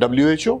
WHO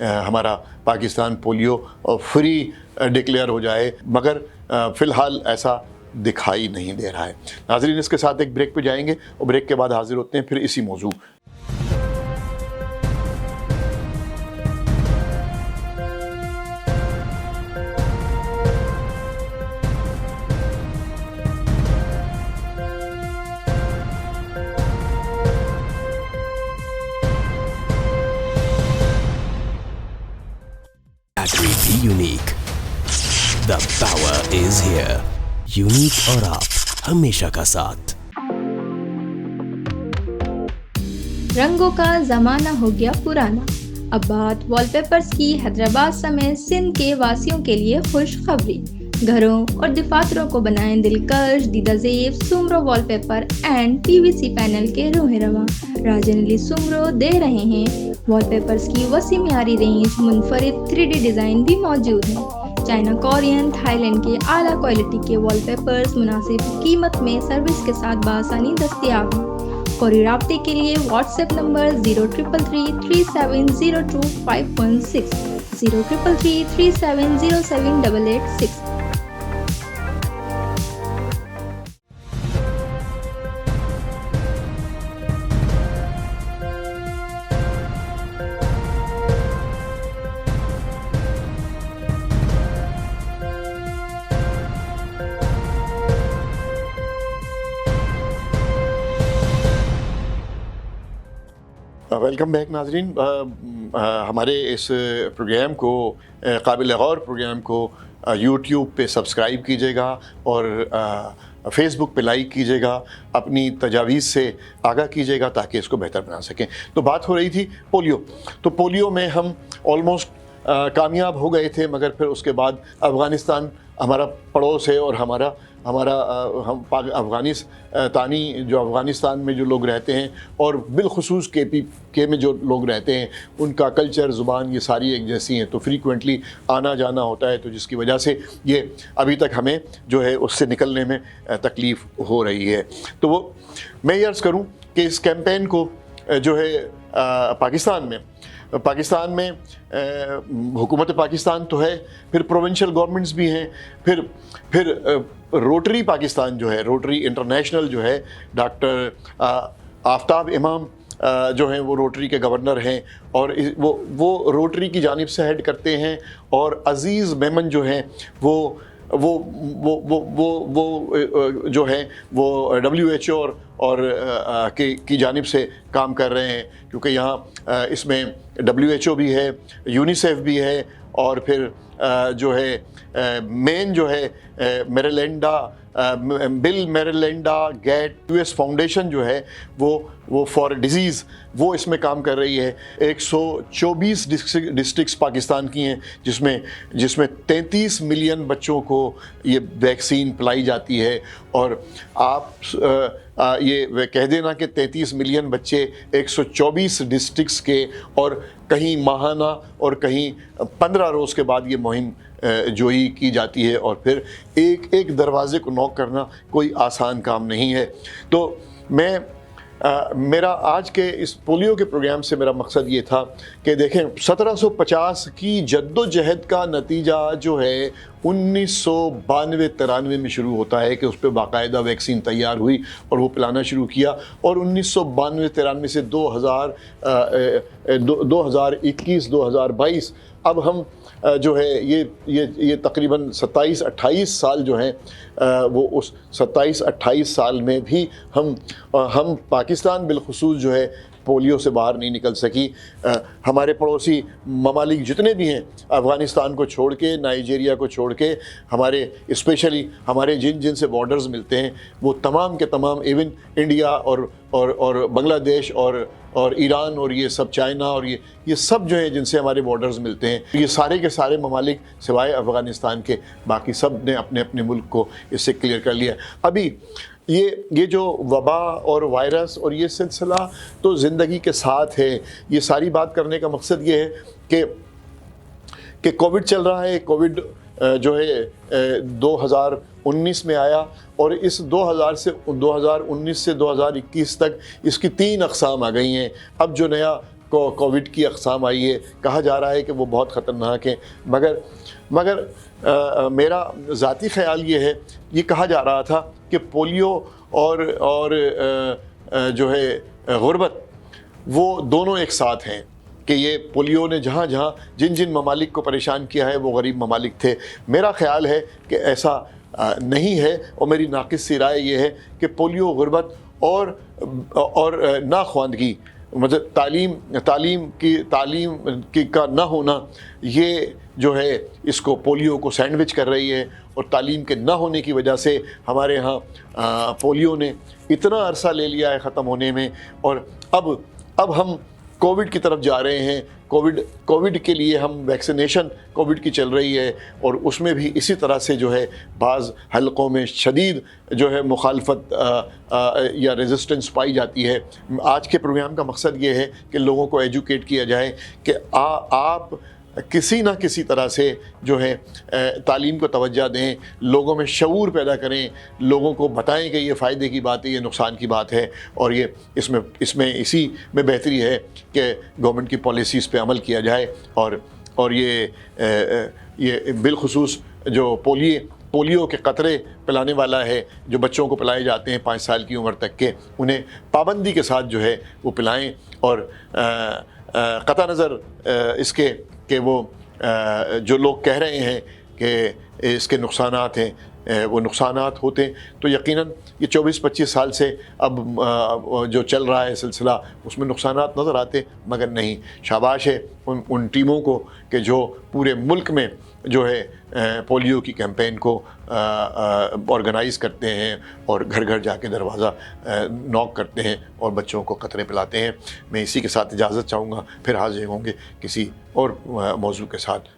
ہمارا Pakistan polio free declare ہو جائے، مگر فی الحال ایسا دکھائی نہیں دے رہا ہے۔ ناظرین، اس کے ساتھ ایک بریک پہ جائیں گے اور بریک کے بعد حاضر ہوتے ہیں پھر اسی موضوع۔ Unique, the power is here۔ Unique اور آپ ہمیشہ کا ساتھ۔ رنگوں کا زمانہ ہو گیا پرانا، اب بات وال پیپرز کی۔ حیدرآباد سمیت سندھ کے واسیوں کے لیے خوشخبری، گھروں اور دفاتروں کو بنائیں دلکش، دیدہ زیب Soomro wallpaper and P V C panel کے روح رواں۔ راجن علی سومرو دے رہے ہیں وال پیپرز کی وسیع معیاری رینج، منفرد 3D ڈیزائن بھی موجود ہیں۔ چائنا، کورین، تھائی لینڈ کے اعلیٰ کوالٹی کے وال پیپرز مناسب قیمت میں سروس کے ساتھ بآسانی دستیاب ہیں۔ فوری رابطے کے لیے what's app number 033337025516 033337078886۔ Welcome back ناظرین، ہمارے اس پروگرام کو، قابل غور پروگرام کو یوٹیوب پہ سبسکرائب کیجیے گا اور فیس بک پہ لائک کیجیے گا، اپنی تجاویز سے آگاہ کیجیے گا تاکہ اس کو بہتر بنا سکیں۔ تو بات ہو رہی تھی پولیو، تو پولیو میں ہم آلموسٹ کامیاب ہو گئے تھے، مگر پھر اس کے بعد افغانستان ہمارا پڑوس ہے اور ہم افغانستانی جو افغانستان میں جو لوگ رہتے ہیں اور بالخصوص کے میں جو لوگ رہتے ہیں، ان کا کلچر، زبان، یہ ساری ایک جیسی ہیں، تو فریکوینٹلی آنا جانا ہوتا ہے، تو جس کی وجہ سے یہ ابھی تک ہمیں جو ہے اس سے نکلنے میں تکلیف ہو رہی ہے۔ تو وہ میں یہ عرض کروں کہ اس کیمپین کو جو ہے پاکستان میں حکومت پاکستان تو ہے، پھر پروونشل گورنمنٹس بھی ہیں، پھر روٹری پاکستان جو ہے، روٹری انٹرنیشنل جو ہے، ڈاکٹر آفتاب امام جو ہیں وہ روٹری کے گورنر ہیں، اور وہ روٹری کی جانب سے ہیڈ کرتے ہیں، اور عزیز میمن جو ہیں وہ جو ہیں وہ WHO اور کی جانب سے کام کر رہے ہیں، کیونکہ یہاں اس میں WHO بھی ہے، یونیسیف بھی ہے، اور پھر جو ہے مین جو ہے بل میرلینڈا گیٹ US فاؤنڈیشن جو ہے وہ فار ڈیزیز وہ اس میں کام کر رہی ہے۔ 124 ڈسٹرکٹس پاکستان کی ہیں جس میں 33 ملین بچوں کو یہ ویکسین پلائی جاتی ہے، اور آپ یہ کہہ دینا کہ 33 ملین بچے 124 ڈسٹرکٹس کے، اور کہیں ماہانہ اور کہیں 15 روز کے بعد یہ مہم جوئی کی جاتی ہے، اور پھر ایک دروازے کو نوک کرنا کوئی آسان کام نہیں ہے۔ تو میرا آج کے اس پولیو کے پروگرام سے میرا مقصد یہ تھا کہ دیکھیں 1750 کی جد و جہد کا نتیجہ جو ہے 1992-93 میں شروع ہوتا ہے کہ اس پہ باقاعدہ ویکسین تیار ہوئی اور وہ پلانا شروع کیا، اور 1992-93 سے 2021-2022 اب ہم جو ہے یہ تقریباً 27-28 سال جو ہیں، وہ اس 27-28 سال میں بھی ہم پاکستان بالخصوص جو ہے پولیو سے باہر نہیں نکل سکی۔ ہمارے پڑوسی ممالک جتنے بھی ہیں، افغانستان کو چھوڑ کے، نائجیریا کو چھوڑ کے، ہمارے اسپیشلی ہمارے جن سے بارڈرز ملتے ہیں، وہ تمام کے تمام، ایون انڈیا اور بنگلہ دیش اور ایران اور یہ سب، چائنا اور یہ سب جو ہیں جن سے ہمارے بارڈرز ملتے ہیں، یہ سارے کے سارے ممالک سوائے افغانستان کے باقی سب نے اپنے اپنے ملک کو اس سے کلیئر کر لیا۔ ابھی یہ جو وبا اور وائرس اور یہ سلسلہ تو زندگی کے ساتھ ہے۔ یہ ساری بات کرنے کا مقصد یہ ہے کہ کووڈ چل رہا ہے۔ کووڈ جو ہے 2019 میں آیا، اور اس 2019 سے 2021 تک اس کی 3 اقسام آ گئی ہیں۔ اب جو نیا کووڈ کی اقسام آئی ہے، کہا جا رہا ہے کہ وہ بہت خطرناک ہیں، مگر میرا ذاتی خیال یہ ہے، یہ کہا جا رہا تھا کہ پولیو اور جو ہے غربت وہ دونوں ایک ساتھ ہیں، کہ یہ پولیو نے جن ممالک کو پریشان کیا ہے وہ غریب ممالک تھے۔ میرا خیال ہے کہ ایسا نہیں ہے، اور میری ناقص سی رائے یہ ہے کہ پولیو، غربت اور ناخواندگی، مطلب تعلیم کی کا نہ ہونا، یہ جو ہے اس کو پولیو کو سینڈوچ کر رہی ہے، اور تعلیم کے نہ ہونے کی وجہ سے ہمارے ہاں پولیو نے اتنا عرصہ لے لیا ہے ختم ہونے میں، اور اب ہم کووڈ کی طرف جا رہے ہیں۔ کووڈ کے لیے ہم ویکسینیشن کووڈ کی چل رہی ہے، اور اس میں بھی اسی طرح سے جو ہے بعض حلقوں میں شدید جو ہے مخالفت یا ریزسٹنس پائی جاتی ہے۔ آج کے پروگرام کا مقصد یہ ہے کہ لوگوں کو ایجوکیٹ کیا جائے کہ آپ کسی نہ کسی طرح سے جو ہے تعلیم کو توجہ دیں، لوگوں میں شعور پیدا کریں، لوگوں کو بتائیں کہ یہ فائدے کی بات ہے، یہ نقصان کی بات ہے، اور یہ اسی میں بہتری ہے کہ گورنمنٹ کی پالیسیز پہ عمل کیا جائے، اور یہ بالخصوص جو پولیو کے قطرے پلانے والا ہے، جو بچوں کو پلائے جاتے ہیں 5 سال کی عمر تک کے، انہیں پابندی کے ساتھ جو ہے وہ پلائیں، اور قطع نظر اس کے کہ وہ جو لوگ کہہ رہے ہیں کہ اس کے نقصانات ہیں، وہ نقصانات ہوتے ہیں، تو یقیناً یہ 24-25 سال سے اب جو چل رہا ہے سلسلہ، اس میں نقصانات نظر آتے، مگر نہیں۔ شاباش ہے ان ٹیموں کو کہ جو پورے ملک میں جو ہے پولیو کی کیمپین کو آرگنائز کرتے ہیں، اور گھر گھر جا کے دروازہ نوک کرتے ہیں اور بچوں کو قطرے پلاتے ہیں۔ میں اسی کے ساتھ اجازت چاہوں گا، پھر حاضر ہوں گے کسی اور موضوع کے ساتھ۔